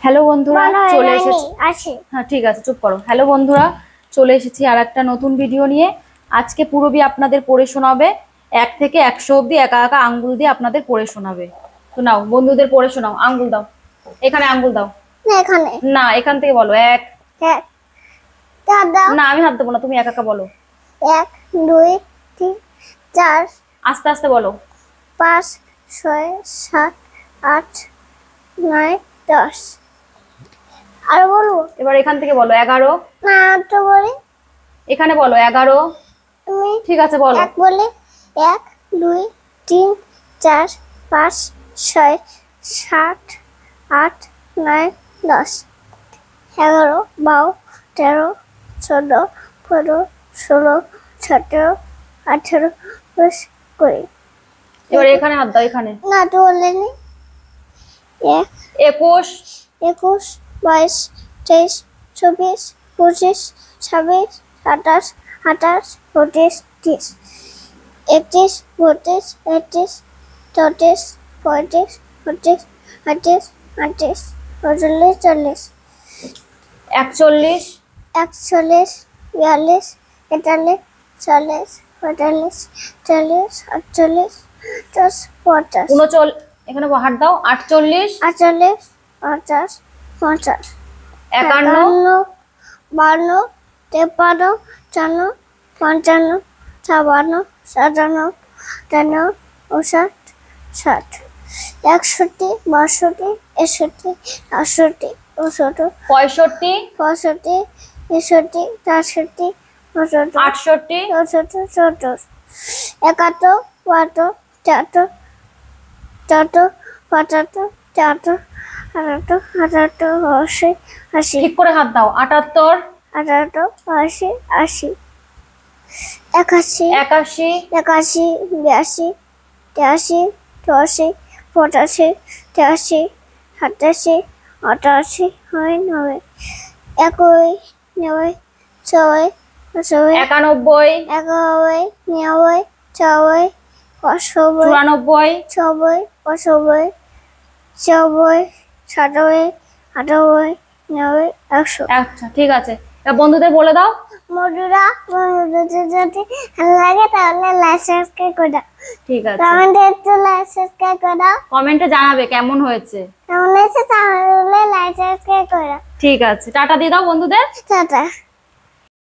Hello বন্ধুরা, চলে এসেছি। হ্যাঁ ঠিক আছে, চুপ করো। হ্যালো বন্ধুরা, চলে এসেছি আর একটা নতুন ভিডিও নিয়ে। আজকে পুরবী আপনাদের পড়ে শোনাবে 1 থেকে 100 অব্দি একা একা আঙ্গুল দিয়ে আপনাদের পড়ে শোনাবে। তো নাও বন্ধুদের পড়ে শোনাও। আঙ্গুল দাও, এখানে আঙ্গুল দাও। এখানে না, এখান থেকে বলো। 1 দাও। না, আমি হাত দেবো না, তুমি একা একা বলো। 1 2 3 4 আস্তে আস্তে বলো। 5 6 7 8 9 10। আর বলবো? এবার এখান থেকে বলো 11। না, তো বলি। এখানে বলো 11। তুমি ঠিক আছে বলো। 1 বলে 1 2 3 4 5 6 7 8 9 10 11 12 13 14 15 16 17 18 19 20। এবার এখানে হাত দাও, এখানে। না, তো বলেনি। 21 21 22 23 24 25 26 27 28 29 30 31 32 33 34 35 36 38 39 40 41 41 42 43 44 45 46 48 50 50 39। এখানে হাত দাও। 48 48 50 50 51 52 53 54 55 56 57 58 59 60 61 62 63 64 65 65 65 66 67 68 68 70 71 72 73 74 75 74 78 78 80 80 ঠিক করে হাত দাও। 78 78 80 80 81 81 81 82 83 84 85 86 87 88 90 91 90 91 92 91 91 90 94 95 94 95 95 96 97 90 100। আচ্ছা ঠিক আছে, এবার বন্ধুদের বলে দাও। বন্ধুরা, বন্ধুদের যদি ভালো লাগে তাহলে লাইক সাবস্ক্রাইব করে দাও। ঠিক আছে, কমেন্টে একটু লাইক সাবস্ক্রাইব করে দাও। কমেন্টে জানাবে কেমন হয়েছে। কেমন হয়েছে তাহলে লাইক সাবস্ক্রাইব করে দাও। ঠিক আছে, টাটা দিয়ে দাও বন্ধুদের। টাটা।